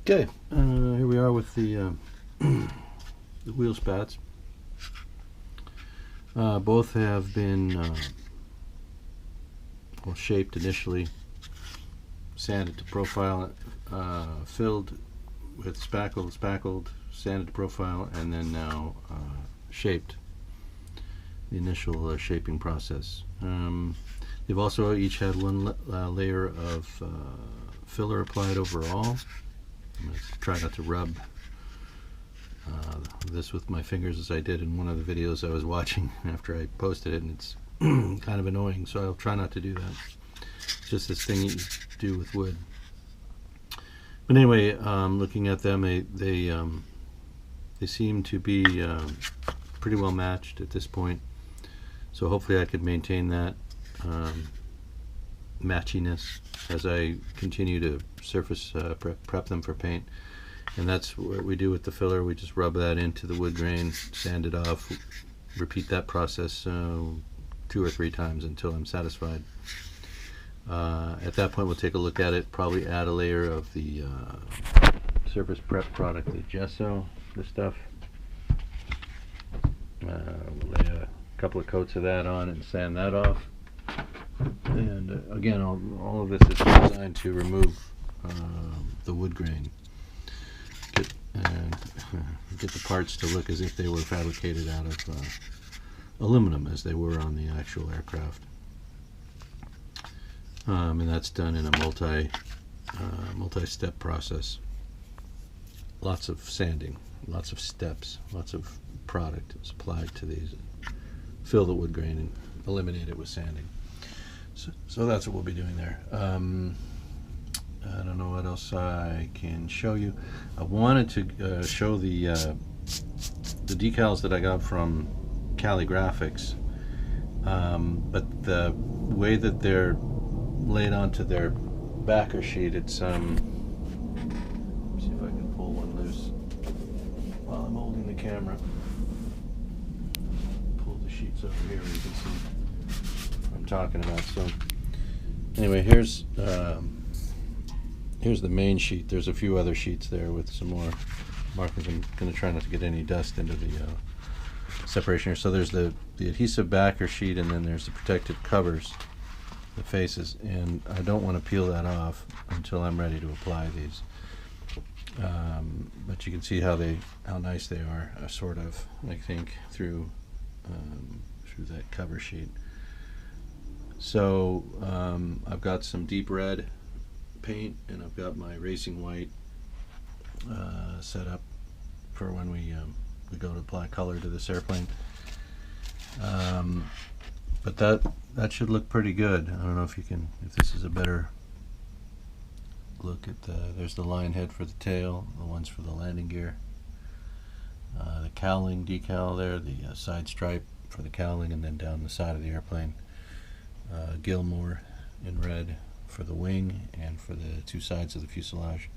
Okay, here we are with the wheel spats. Both have been shaped initially, sanded to profile, filled with spackled, sanded to profile, and then now shaped. The initial shaping process. They've also each had one layer of filler applied overall. I'm going to try not to rub this with my fingers as I did in one of the videos I was watching after I posted it, and it's kind of annoying, so I'll try not to do that. It's just this thing you do with wood. But anyway, looking at them, they seem to be pretty well matched at this point. So hopefully I could maintain that matchiness as I continue to surface prep them for paint. And that's what we do with the filler. We just rub that into the wood grain, sand it off, repeat that process 2 or 3 times until I'm satisfied. At that point we'll take a look at it, probably add a layer of the surface prep product, the gesso, this stuff. We'll lay a couple of coats of that on and sand that off. And again, all of this is designed to remove the wood grain, get the parts to look as if they were fabricated out of aluminum, as they were on the actual aircraft. And that's done in a multi-step process. Lots of sanding, lots of steps, lots of product is applied to these. Fill the wood grain and eliminate it with sanding. So that's what we'll be doing there. I don't know what else I can show you. I wanted to show the decals that I got from Cali Graphics, but the way that they're laid onto their backer sheet, it's let me see if I can pull one loose while I'm holding the camera. Pull the sheets over here where you can see what I'm talking about. So anyway, here's the main sheet. There's a few other sheets there with some more markings. I'm going to try not to get any dust into the separation here. So there's the adhesive backer sheet, and then there's the protective covers, the faces, and I don't want to peel that off until I'm ready to apply these. But you can see how nice they are, sort of, I think, through that cover sheet. So I've got some deep red paint, and I've got my racing white set up for when we go to apply color to this airplane. But that should look pretty good. I don't know if this is a better look at there's the line head for the tail, the ones for the landing gear, the cowling decal there, the side stripe for the cowling, and then down the side of the airplane, Gilmore in red for the wing and for the 2 sides of the fuselage,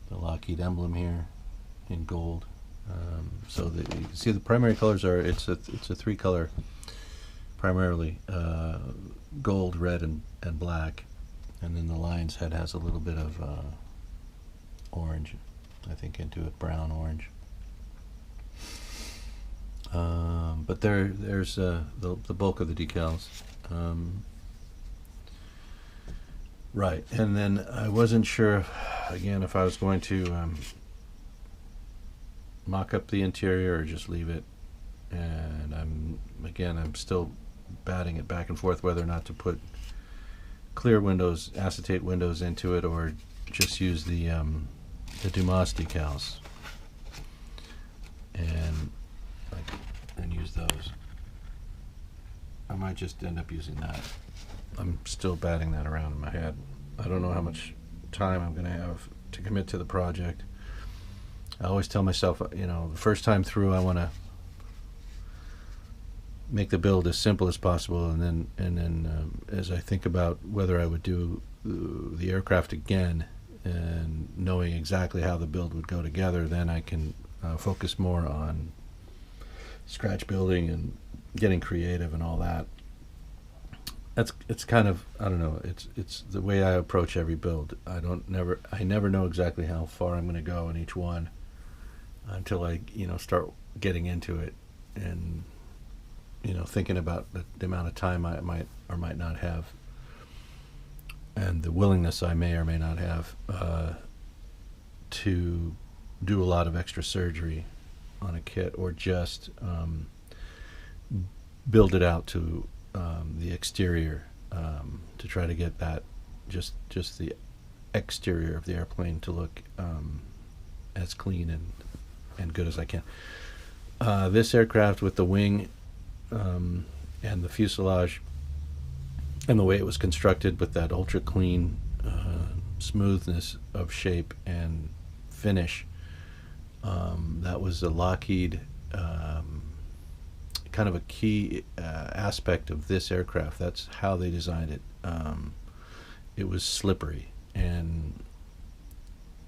the Lockheed emblem here in gold. So you can see the primary colors are, it's a 3-color primarily, gold, red, and black, and then the lion's head has a little bit of orange, I think, into it, brown orange. But there's the bulk of the decals. Right, and then I wasn't sure, again, if I was going to mock up the interior or just leave it, and I'm still batting it back and forth whether or not to put clear windows, acetate windows into it, or just use the Dumas decals and use those. I might just end up using that. I'm still batting that around in my head. I don't know how much time I'm going to have to commit to the project. I always tell myself, the first time through I want to make the build as simple as possible, and then as I think about whether I would do the aircraft again and knowing exactly how the build would go together, then I can focus more on scratch building and getting creative and all that. it's kind of, I don't know, it's the way I approach every build. I never know exactly how far I'm going to go in each one until I start getting into it, and thinking about the amount of time I might or might not have, and the willingness I may or may not have to do a lot of extra surgery on a kit, or just build it out to the exterior, to try to get that just the exterior of the airplane to look as clean and good as I can. This aircraft, with the wing and the fuselage and the way it was constructed, with that ultra clean smoothness of shape and finish, that was a Lockheed kind of a key aspect of this aircraft. That's how they designed it. It was slippery, and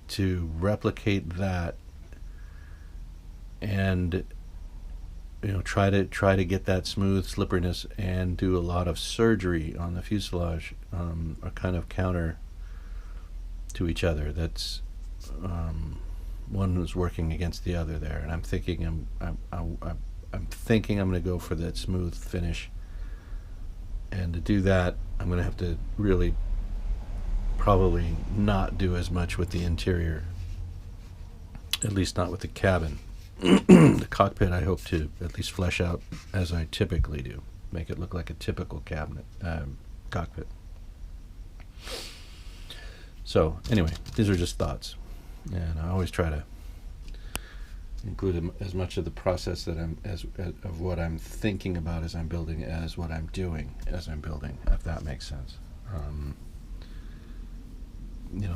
to replicate that, and try to get that smooth slipperiness and do a lot of surgery on the fuselage, are kind of counter to each other. That's one is working against the other there, and I'm thinking I'm thinking I'm going to go for that smooth finish, and to do that I'm going to have to really probably not do as much with the interior, at least not with the cabin. The cockpit I hope to at least flesh out as I typically do, make it look like a typical cockpit. So anyway, these are just thoughts, and I always try to include as much of the process that of what I'm thinking about as I'm building, as what I'm doing as I'm building, if that makes sense.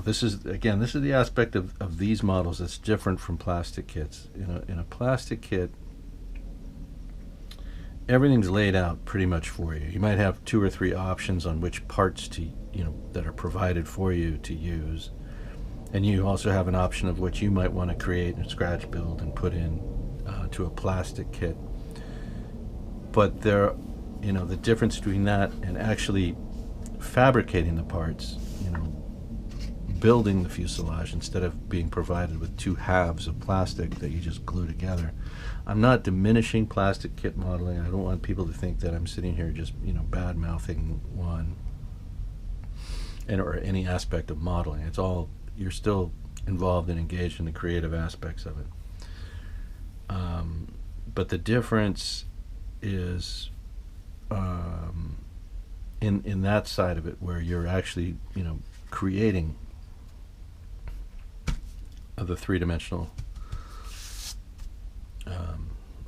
This is the aspect of these models that's different from plastic kits. In a plastic kit, everything's laid out pretty much for you. You might have 2 or 3 options on which parts that are provided for you to use, and you also have an option of what you might want to create and scratch build and put in to a plastic kit. But the difference between that and actually fabricating the parts, building the fuselage instead of being provided with 2 halves of plastic that you just glue together. I'm not diminishing plastic kit modeling. I don't want people to think that I'm sitting here just bad mouthing one or any aspect of modeling. It's all, you're still involved and engaged in the creative aspects of it. But the difference is in that side of it, where you're actually creating the 3-dimensional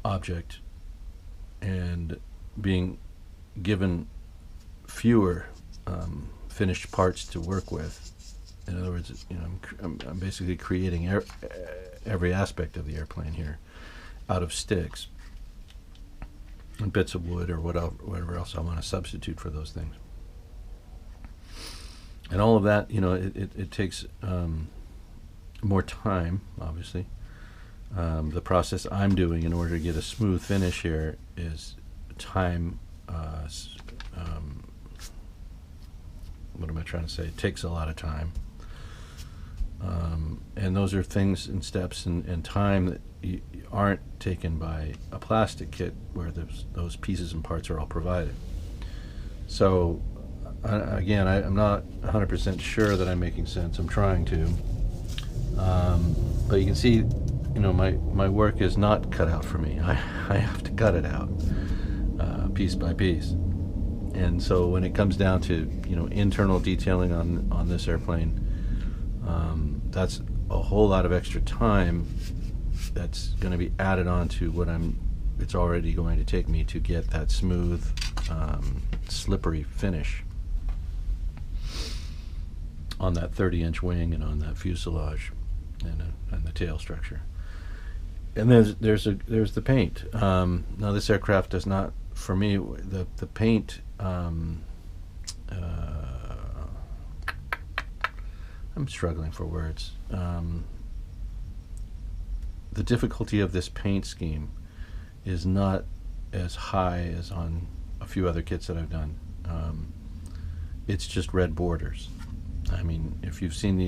object, and being given fewer finished parts to work with. In other words, I'm basically creating every aspect of the airplane here out of sticks and bits of wood, or whatever else I want to substitute for those things. And all of that, it takes more time, obviously. The process I'm doing in order to get a smooth finish here is time. What am I trying to say? It takes a lot of time. And those are things and steps and time that aren't taken by a plastic kit, where those pieces and parts are all provided. So again, I'm not 100% sure that I'm making sense. I'm trying to. But you can see, my work is not cut out for me. I have to cut it out piece by piece. And so when it comes down to internal detailing on this airplane, that's a whole lot of extra time that's going to be added on to what it's already going to take me to get that smooth, slippery finish on that 30-inch wing and on that fuselage and the tail structure. And there's the paint. Now this aircraft does not, for me, the paint. I'm struggling for words. The difficulty of this paint scheme is not as high as on a few other kits that I've done. It's just red borders. I mean, if you've seen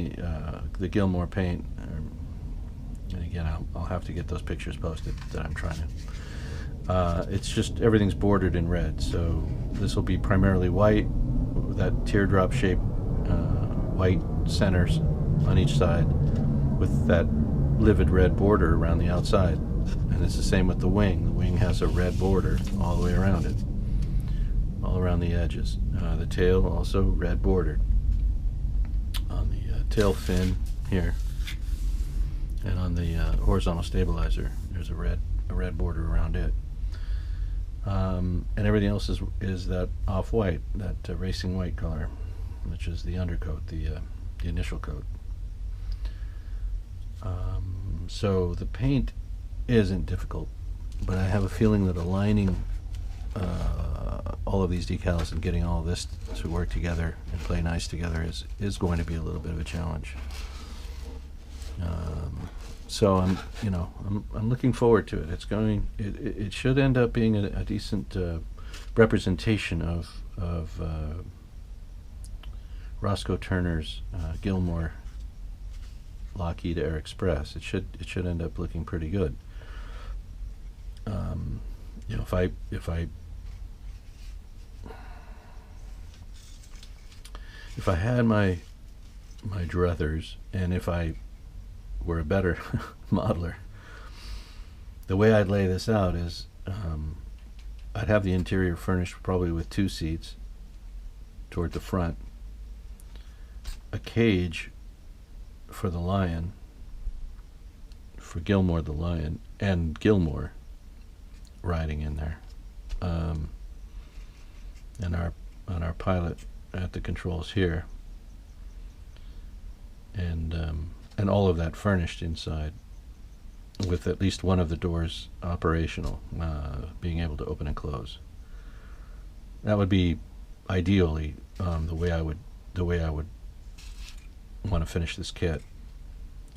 the Gilmore paint, and again, I'll have to get those pictures posted that I'm trying to. It's just everything's bordered in red. So this will be primarily white, with that teardrop shape, white centers on each side, with that livid red border around the outside. And it's the same with the wing. The wing has a red border all the way around it, all around the edges. The tail also red bordered on the tail fin here, and on the horizontal stabilizer there's a red border around it. And everything else is that off-white, that racing white color, which is the undercoat, the initial coat. So the paint isn't difficult, but I have a feeling that aligning all of these decals and getting all of this to work together and play nice together is going to be a little bit of a challenge. So I'm looking forward to it. It should end up being a decent representation of Roscoe Turner's Gilmore Lockheed Air Express. It should end up looking pretty good. If I had my druthers, and if I were a better modeler, the way I'd lay this out is I'd have the interior furnished probably with 2 seats toward the front, a cage for the lion, for Gilmore the lion, and Gilmore riding in there, and our pilot at the controls here, and all of that furnished inside, with at least one of the doors operational, being able to open and close. That would be ideally the way I would want to finish this kit.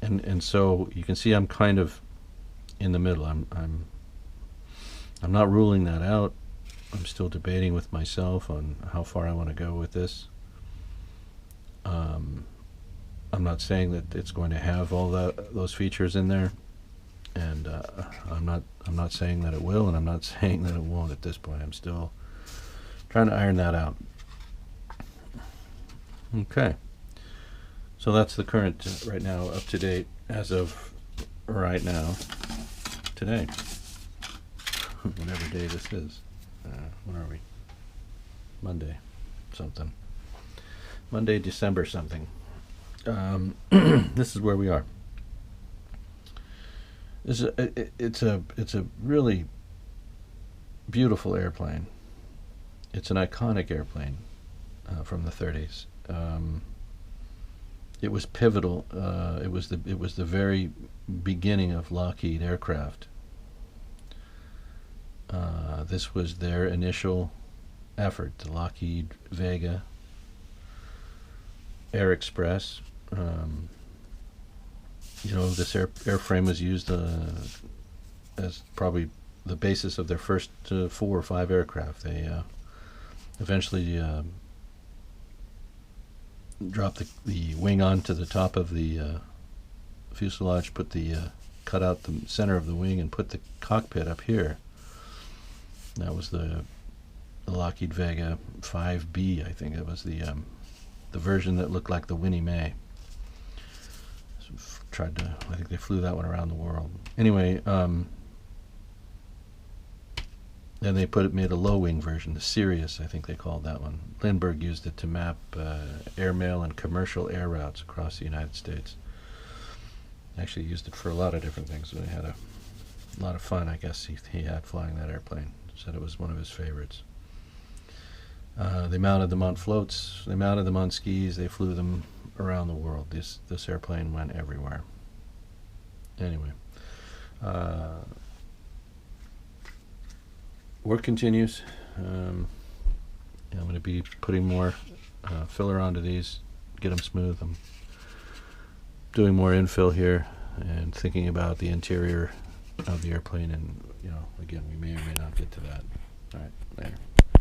And so you can see I'm kind of in the middle. I'm not ruling that out. I'm still debating with myself on how far I want to go with this. I'm not saying that it's going to have all those features in there, and I'm not saying that it will, and I'm not saying that it won't at this point. I'm still trying to iron that out. Okay, so that's the current right now, up to date as of right now, today, whatever day this is. When are we? Monday something. Monday, December something. This is where we are. It's a really beautiful airplane. It's an iconic airplane from the 30s. It was pivotal. It was the very beginning of Lockheed aircraft. This was their initial effort, the Lockheed Vega Air Express. This airframe was used as probably the basis of their first 4 or 5 aircraft. They eventually dropped the wing onto the top of the fuselage, cut out the center of the wing, and put the cockpit up here. That was the Lockheed Vega 5B, I think. It was the version that looked like the Winnie Mae. I think they flew that one around the world. Anyway, then they made a low-wing version, the Sirius, I think they called that one. Lindbergh used it to map airmail and commercial air routes across the United States. Actually used it for a lot of different things. So he had a lot of fun, I guess, he had flying that airplane. Said it was one of his favorites. They mounted them on floats, they mounted them on skis, they flew them around the world. This airplane went everywhere. Anyway, work continues. I'm going to be putting more filler onto these, get them smooth. I'm doing more infill here and thinking about the interior of the airplane, and again, we may or may not get to that. All right, later.